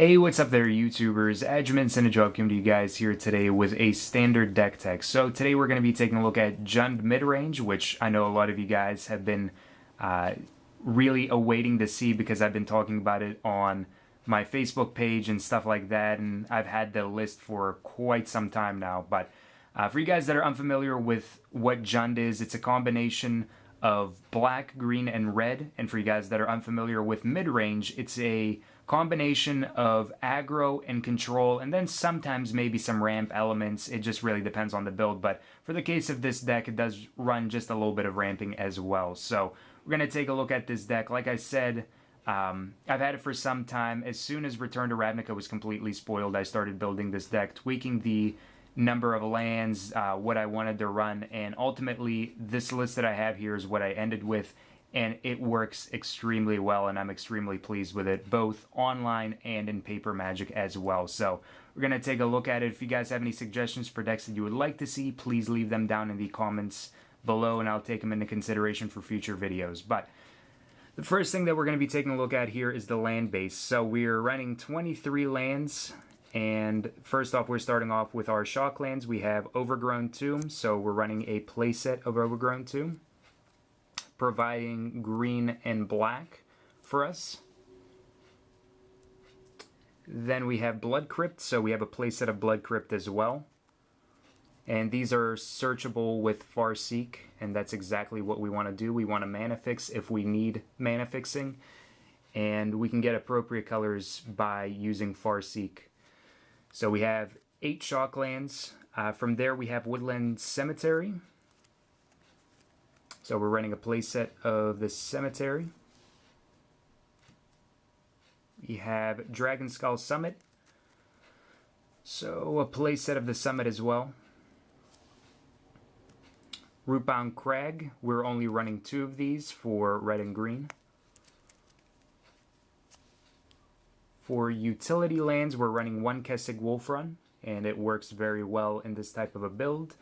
Hey, what's up there, YouTubers? Adjamin Synergy coming to you guys here today with a standard deck tech. So today we're going to be taking a look at Jund Midrange, which I know a lot of you guys have been really awaiting to see because I've been talking about it on my Facebook page and stuff like that, and I've had the list for quite some time now. But for you guys that are unfamiliar with what Jund is, it's a combination of black, green, and red. And for you guys that are unfamiliar with Midrange, it's a combination of aggro and control, and then sometimes maybe some ramp elements. It just really depends on the build, but for the case of this deck, it does run just a little bit of ramping as well. So we're going to take a look at this deck. Like I said, I've had it for some time. As soon as Return to Ravnica was completely spoiled, I started building this deck, tweaking the number of lands, what I wanted to run, and ultimately this list that I have here is what I ended with, and it works extremely well, and I'm extremely pleased with it, both online and in paper Magic as well. So we're going to take a look at it. If you guys have any suggestions for decks that you would like to see, please leave them down in the comments below, and I'll take them into consideration for future videos. But the first thing that we're going to be taking a look at here is the land base. So we're running 23 lands, and first off, we're starting off with our shock lands. We have Overgrown Tomb, so we're running a playset of Overgrown Tomb, providing green and black for us. Then we have Blood Crypt, so we have a playset of Blood Crypt as well. And these are searchable with Farseek, and that's exactly what we want to do. We want to mana fix if we need mana fixing, and we can get appropriate colors by using Farseek. So we have 8 shock lands. From there we have Woodland Cemetery. So we're running a playset of the Cemetery. We have Dragonskull Summit. So a playset of the Summit as well. Rootbound Crag. We're only running 2 of these for red and green. For utility lands, we're running 1 Kessig Wolf Run, and it works very well in this type of a build.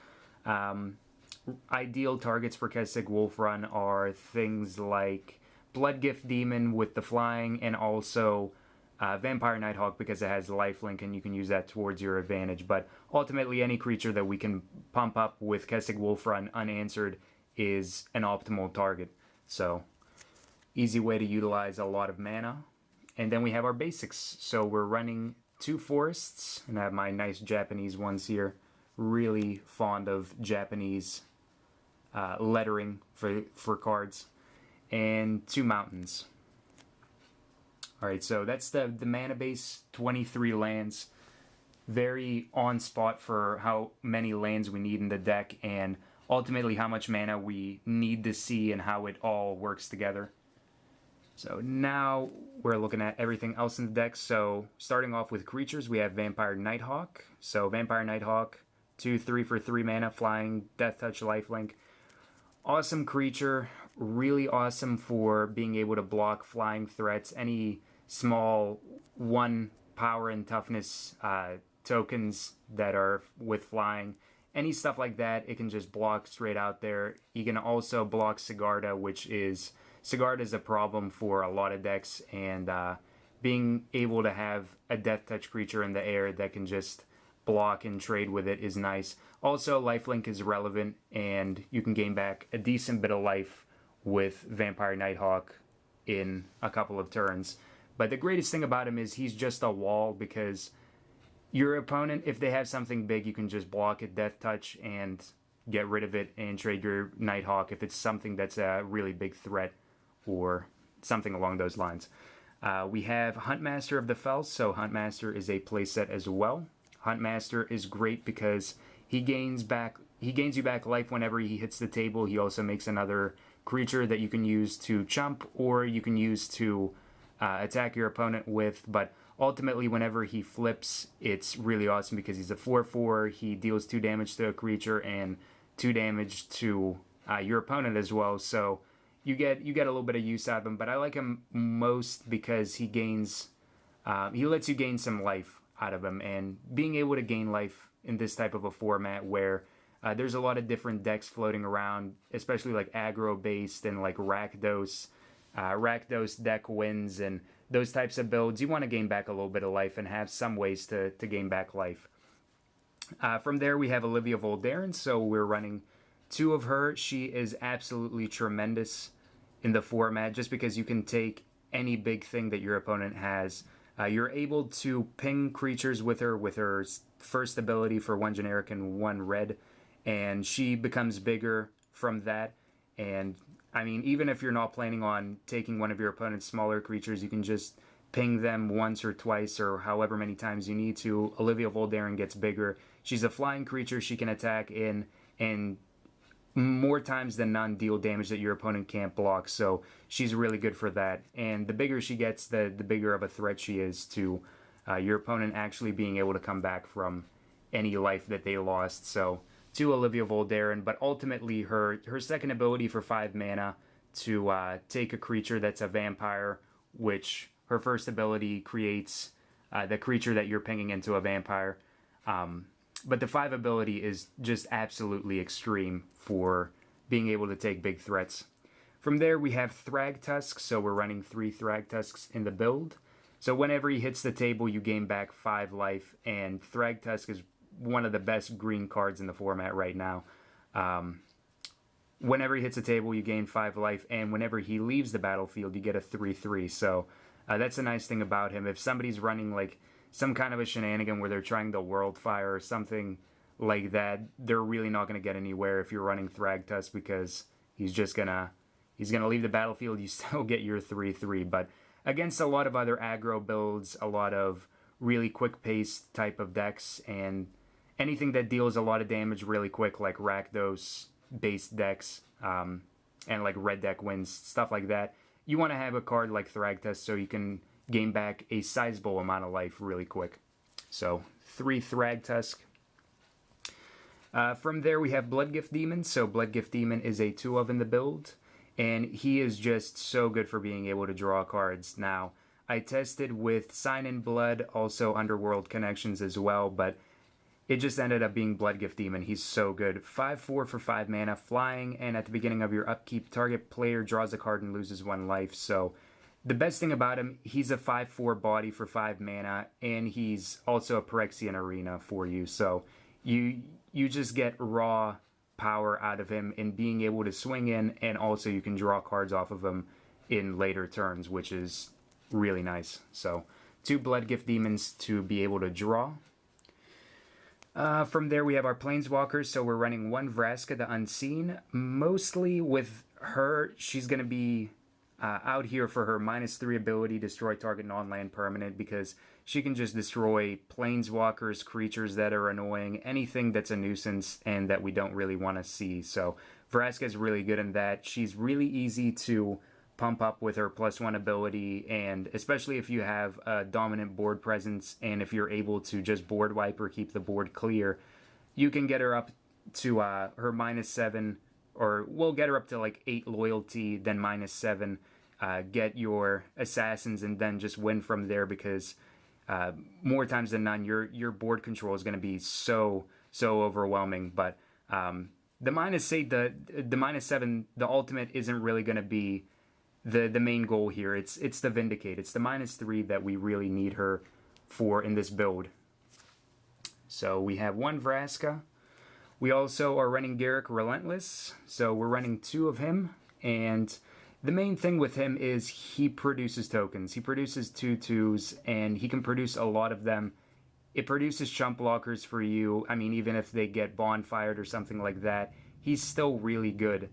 Ideal targets for Kessig Wolf Run are things like Bloodgift Demon with the flying, and also Vampire Nighthawk because it has lifelink and you can use that towards your advantage. But ultimately, any creature that we can pump up with Kessig Wolf Run unanswered is an optimal target. So easy way to utilize a lot of mana. And then we have our basics. So we're running 2 forests, and I have my nice Japanese ones here. Really fond of Japanese lettering for cards, and 2 mountains. Alright, so that's the mana base, 23 lands. Very on spot for how many lands we need in the deck, and ultimately how much mana we need to see and how it all works together. So now we're looking at everything else in the deck. So starting off with creatures, we have Vampire Nighthawk. So Vampire Nighthawk, 2/3 for 3 mana, flying, Death Touch, lifelink. Awesome creature, really awesome for being able to block flying threats, any small 1 power and toughness tokens that are with flying, any stuff like that, it can just block straight out there. You can also block Sigarda, which is a problem for a lot of decks, and being able to have a Death Touch creature in the air that can just block and trade with it is nice. Also, lifelink is relevant, and you can gain back a decent bit of life with Vampire Nighthawk in a couple of turns. But the greatest thing about him is he's just a wall, because your opponent, if they have something big, you can just block it, Death Touch, and get rid of it and trade your Nighthawk if it's something that's a really big threat or something along those lines. We have Huntmaster of the Fells, so Huntmaster is a playset as well. Huntmaster is great because he gains you back life whenever he hits the table. He also makes another creature that you can use to chump, or you can use to attack your opponent with. But ultimately, whenever he flips, it's really awesome because he's a 4/4. He deals 2 damage to a creature and 2 damage to your opponent as well. So you get a little bit of use out of him. But I like him most because he lets you gain some life out of him, and being able to gain life in this type of a format where there's a lot of different decks floating around, especially like aggro based and like Rakdos deck wins, and those types of builds, you want to gain back a little bit of life and have some ways to gain back life. From there, we have Olivia Voldaren, so we're running 2 of her. She is absolutely tremendous in the format, just because you can take any big thing that your opponent has. You're able to ping creatures with her first ability for 1 generic and 1 red, and she becomes bigger from that. And I mean, even if you're not planning on taking one of your opponent's smaller creatures, you can just ping them once or twice or however many times you need to. Olivia Voldaren gets bigger. She's a flying creature. She can attack in and more times than none deal damage that your opponent can't block, so she's really good for that. And the bigger she gets, the bigger of a threat she is to your opponent actually being able to come back from any life that they lost. So to Olivia Voldaren, but ultimately her second ability for 5 mana to take a creature that's a vampire, which her first ability creates the creature that you're pinging into a vampire. But the 5 ability is just absolutely extreme for being able to take big threats. From there, we have Thragtusk, so we're running 3 Thragtusks in the build. So whenever he hits the table, you gain back 5 life, and Thragtusk is one of the best green cards in the format right now. Whenever he hits the table, you gain 5 life, and whenever he leaves the battlefield, you get a 3/3. So that's a nice thing about him. If somebody's running like some kind of a shenanigan where they're trying to Worldfire or something like that, they're really not going to get anywhere if you're running Thragtusk, because he's gonna leave the battlefield. You still get your 3/3, but against a lot of other aggro builds, a lot of really quick pace type of decks, and anything that deals a lot of damage really quick, like Rakdos based decks, and like red deck wins, stuff like that, you want to have a card like Thragtusk so you can gain back a sizable amount of life really quick. So 3 Thragtusk. From there, we have Bloodgift Demon. So Bloodgift Demon is a 2 of in the build, and he is just so good for being able to draw cards. Now, I tested with Sign in Blood, also Underworld Connections as well, but it just ended up being Bloodgift Demon. He's so good. 5/4 for 5 mana, flying, and at the beginning of your upkeep, target player draws a card and loses 1 life. So the best thing about him, he's a 5/4 body for 5 mana, and he's also a Phyrexian Arena for you. So you just get raw power out of him in being able to swing in, and also you can draw cards off of him in later turns, which is really nice. So 2 Bloodgift Demons to be able to draw. From there, we have our Planeswalkers. So we're running 1 Vraska the Unseen. Mostly with her, she's going to be out here for her -3 ability, destroy target non-land permanent, because she can just destroy Planeswalkers, creatures that are annoying, anything that's a nuisance and that we don't really want to see. So Vraska is really good in that. She's really easy to pump up with her +1 ability, and especially if you have a dominant board presence, and if you're able to just board wipe or keep the board clear, you can get her up to her -7, or we'll get her up to like 8 loyalty, then -7, get your assassins, and then just win from there, because more times than none, your board control is going to be so overwhelming. But the -8, the -7, the ultimate isn't really going to be the main goal here. It's the Vindicate. It's the -3 that we really need her for in this build. So we have 1 Vraska. We also are running Garruk Relentless. So we're running 2 of him, and the main thing with him is he produces tokens. He produces 2/2s, and he can produce a lot of them. It produces chump blockers for you. I mean, even if they get bonfired or something like that, he's still really good.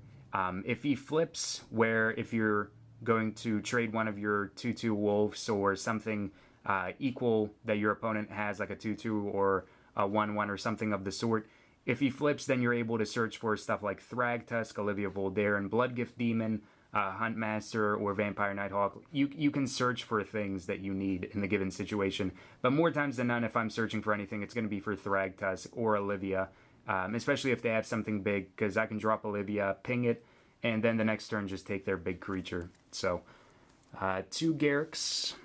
If he flips, where if you're going to trade one of your 2/2 wolves or something equal that your opponent has, like a 2/2 or a 1/1 or something of the sort, if he flips, then you're able to search for stuff like Thragtusk, Olivia Voldaren, Bloodgift Demon, Huntmaster, or Vampire Nighthawk. You can search for things that you need in the given situation. But more times than none, if I'm searching for anything, it's going to be for Thragtusk or Olivia, especially if they have something big, because I can drop Olivia, ping it, and then the next turn just take their big creature. So 2 Garruks.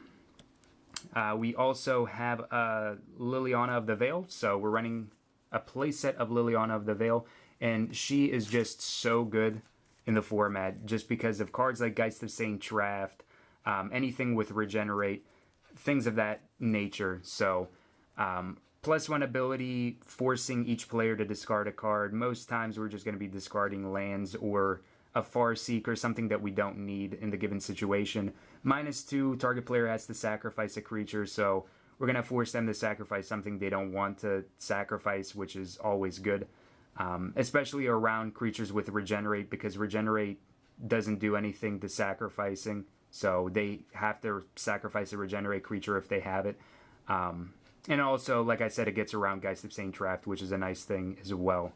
We also have Liliana of the Veil. So we're running a playset of Liliana of the Veil, and she is just so good in the format, just because of cards like Geist of Saint Draft, anything with regenerate, things of that nature. So +1 ability, forcing each player to discard a card. Most times we're just going to be discarding lands or a Farseek or something that we don't need in the given situation. -2, target player has to sacrifice a creature, so we're going to force them to sacrifice something they don't want to sacrifice, which is always good. Especially around creatures with regenerate, because regenerate doesn't do anything to sacrificing, so they have to sacrifice a regenerate creature if they have it. And also, like I said, it gets around Geist of Saint Trapped, which is a nice thing as well.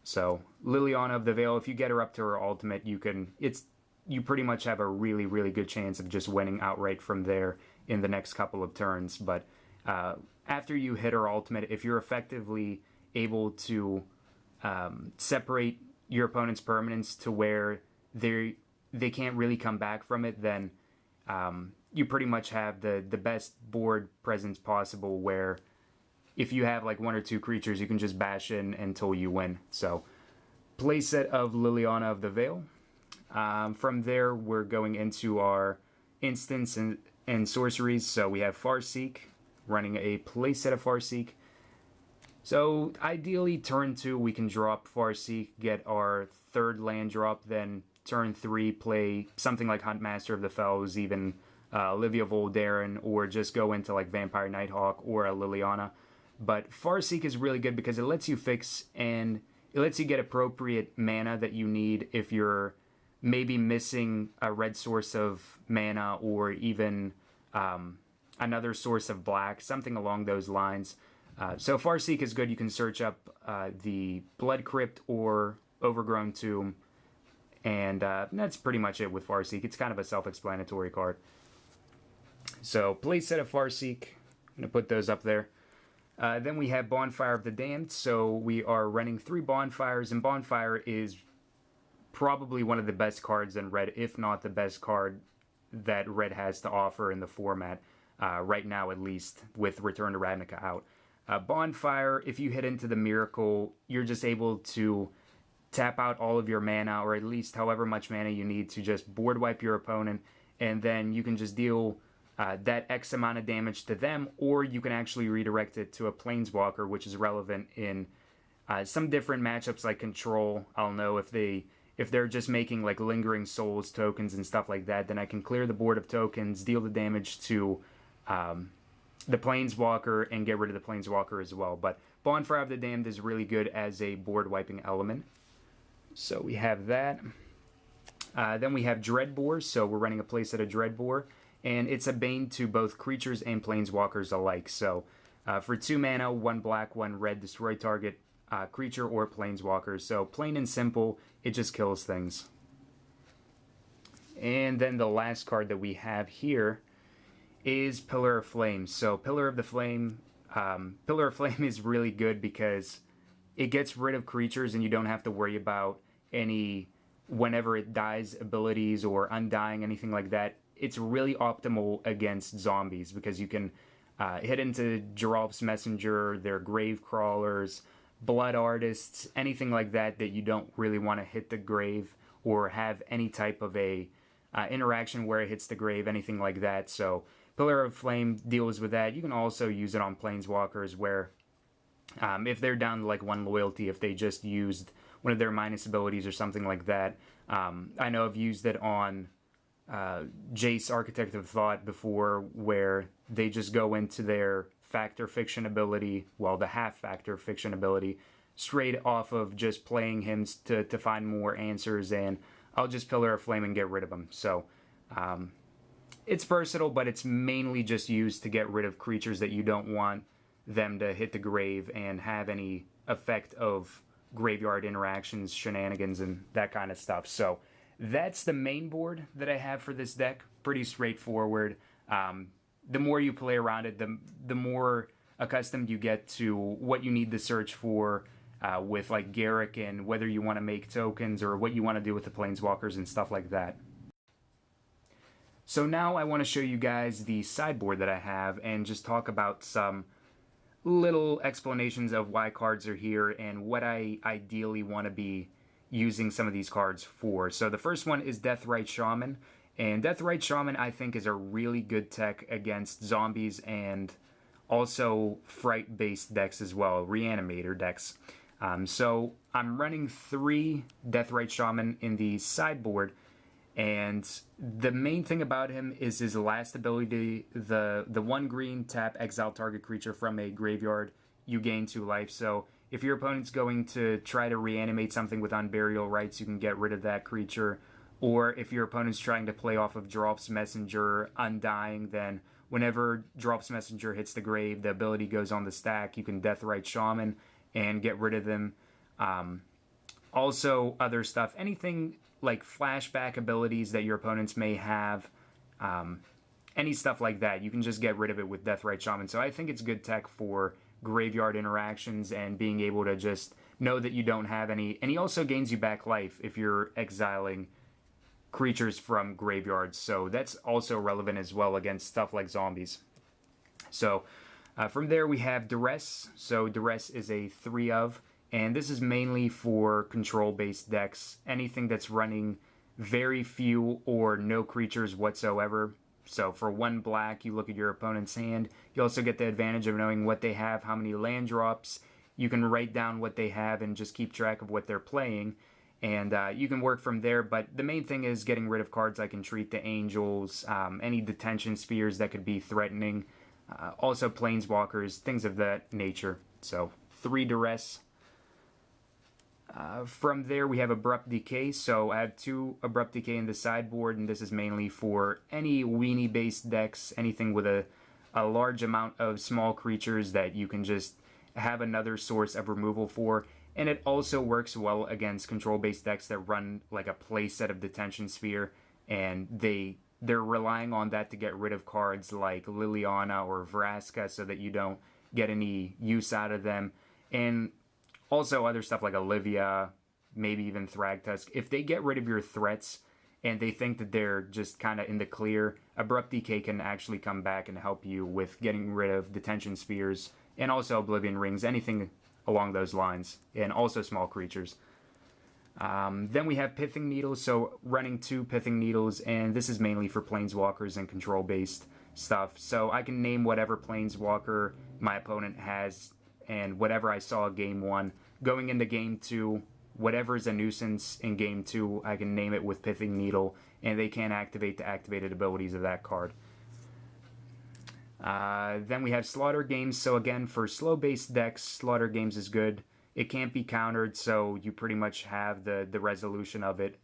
So Liliana of the Veil, if you get her up to her ultimate, you pretty much have a really, really good chance of just winning outright from there in the next couple of turns. But after you hit her ultimate, if you're effectively able to separate your opponent's permanents to where they can't really come back from it, then you pretty much have the best board presence possible, where if you have like 1 or 2 creatures, you can just bash in until you win. So playset of Liliana of the Veil. From there, we're going into our instants and sorceries. So we have Farseek, running a playset of Farseek. So ideally, turn 2, we can drop Farseek, get our 3rd land drop, then turn 3, play something like Huntmaster of the Fells, even Olivia Voldaren, or just go into like Vampire Nighthawk or a Liliana. But Farseek is really good because it lets you fix and it lets you get appropriate mana that you need if you're maybe missing a red source of mana, or even another source of black, something along those lines. So Farseek is good. You can search up the Blood Crypt or Overgrown Tomb, and that's pretty much it with Farseek. It's kind of a self-explanatory card. So playset of Farseek, I'm going to put those up there. Then we have Bonfire of the Damned. So we are running 3 Bonfires, and Bonfire is probably one of the best cards in Red, if not the best card that Red has to offer in the format, right now at least, with Return to Ravnica out. Bonfire, if you hit into the Miracle, you're just able to tap out all of your mana, or at least however much mana you need to just board wipe your opponent, and then you can just deal that X amount of damage to them, or you can actually redirect it to a Planeswalker, which is relevant in some different matchups like Control. I'll know if they're just making like Lingering Souls tokens and stuff like that, then I can clear the board of tokens, deal the damage to the Planeswalker, and get rid of the Planeswalker as well. But Bonfire of the Damned is really good as a board wiping element. So we have that. Then we have Dreadbore. So we're running a playset of Dreadbore, and it's a bane to both creatures and Planeswalkers alike. So for 2 mana, 1 black, 1 red, destroy target creature or Planeswalker. So plain and simple, it just kills things. And then the last card that we have here is Pillar of Flame. So Pillar of Flame is really good because it gets rid of creatures, and you don't have to worry about any whenever it dies abilities or undying, anything like that. It's really optimal against zombies because you can hit into Geralf's Messenger, their Grave Crawlers, Blood Artists, anything like that you don't really want to hit the grave or have any type of a interaction where it hits the grave, anything like that. So Pillar of Flame deals with that. You can also use it on Planeswalkers where if they're down to like 1 loyalty, if they just used one of their minus abilities or something like that. I know I've used it on Jace, Architect of Thought before, where they just go into their Factor Fiction ability, well, the half Factor Fiction ability, straight off of just playing him to find more answers, and I'll just Pillar of Flame and get rid of him. So it's versatile, but it's mainly just used to get rid of creatures that you don't want them to hit the grave and have any effect of graveyard interactions, shenanigans, and that kind of stuff. So that's the main board that I have for this deck. Pretty straightforward. The more you play around it, the more accustomed you get to what you need to search for with like Garruk, and whether you want to make tokens or what you want to do with the Planeswalkers and stuff like that. So now I want to show you guys the sideboard that I have and just talk about some little explanations of why cards are here and what I ideally want to be using some of these cards for. So the first one is Deathrite Shaman, And Deathrite Shaman, I think, is a really good tech against zombies and also fright-based decks as well, reanimator decks. So I'm running 3 Deathrite Shaman in the sideboard, and the main thing about him is his last ability, the 1 green tap exile target creature from a graveyard, you gain 2 life. So if your opponent's going to try to reanimate something with Unburial Rites, you can get rid of that creature. Or if your opponent's trying to play off of Drops Messenger, Undying, then whenever Drops Messenger hits the grave, the ability goes on the stack. You can Deathrite Shaman and get rid of them. Also, other stuff, anything like flashback abilities that your opponents may have, any stuff like that, you can just get rid of it with Deathrite Shaman. So I think it's good tech for graveyard interactions and being able to just know that you don't have any. And he also gains you back life if you're exiling creatures from graveyards, so that's also relevant as well against stuff like zombies. So from there we have Duress. So Duress is a 3 of, and this is mainly for control-based decks, anything that's running very few or no creatures whatsoever. So for 1 black, you look at your opponent's hand. You also get the advantage of knowing what they have, how many land drops. You can write down what they have and just keep track of what they're playing. And you can work from there, but the main thing is getting rid of cards like Entreat the Angels, any detention spheres that could be threatening, also planeswalkers, things of that nature. So 3 Duress. From there we have Abrupt Decay, so I have 2 Abrupt Decay in the sideboard, and this is mainly for any weenie-based decks, anything with a large amount of small creatures that you can just have another source of removal for. And it also works well against control-based decks that run like a play set of Detention Sphere, and they're relying on that to get rid of cards like Liliana or Vraska so that you don't get any use out of them. And also other stuff like Olivia, maybe even Thragtusk. If they get rid of your threats and they think that they're just kind of in the clear, Abrupt Decay can actually come back and help you with getting rid of Detention Spheres and also Oblivion Rings, anything along those lines, and also small creatures. Then we have Pithing Needle, so running 2 Pithing Needles, and this is mainly for planeswalkers and control-based stuff. So I can name whatever planeswalker my opponent has, and whatever I saw game 1. Going into game 2, whatever's a nuisance in game 2, I can name it with Pithing Needle, and they can't activate the activated abilities of that card. Then we have Slaughter Games, so again, for slow-based decks, Slaughter Games is good. It can't be countered, so you pretty much have the resolution of it,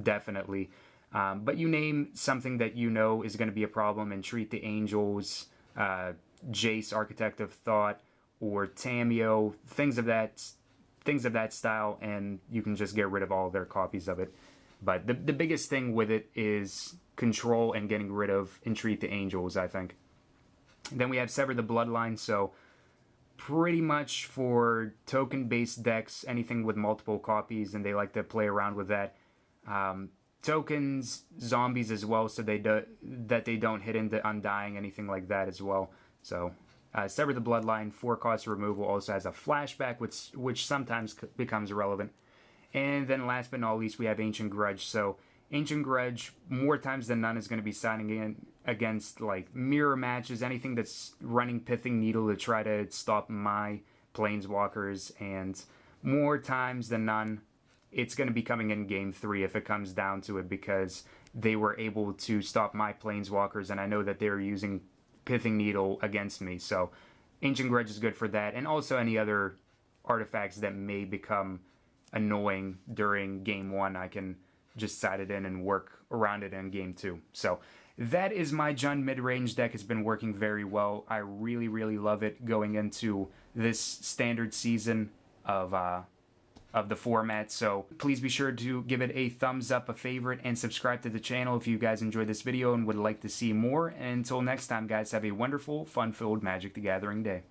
definitely. But you name something that you know is going to be a problem, Entreat the Angels, Jace, Architect of Thought, or Tameo, things of that style, and you can just get rid of all their copies of it. But the biggest thing with it is control and getting rid of Entreat the Angels, I think. Then we have Sever the Bloodline, so pretty much for token-based decks, anything with multiple copies, and they like to play around with that. Tokens, zombies as well, so that they don't hit into Undying, anything like that as well. So Sever the Bloodline, 4-cost removal, also has a flashback, which sometimes becomes relevant. And then last but not least, we have Ancient Grudge. So Ancient Grudge, more times than none, is going to be signing in against like mirror matches, anything that's running Pithing Needle to try to stop my planeswalkers, and more times than none, it's going to be coming in game 3 if it comes down to it, because they were able to stop my planeswalkers, and I know that they're using Pithing Needle against me. So Ancient Grudge is good for that, and also any other artifacts that may become annoying during game 1, I can just side it in and work around it in game 2. So that is my Jund mid-range deck. It's been working very well. I really, really love it going into this standard season of the format. So please be sure to give it a thumbs up, a favorite, and subscribe to the channel if you guys enjoyed this video and would like to see more. And until next time, guys, have a wonderful, fun-filled Magic the Gathering day.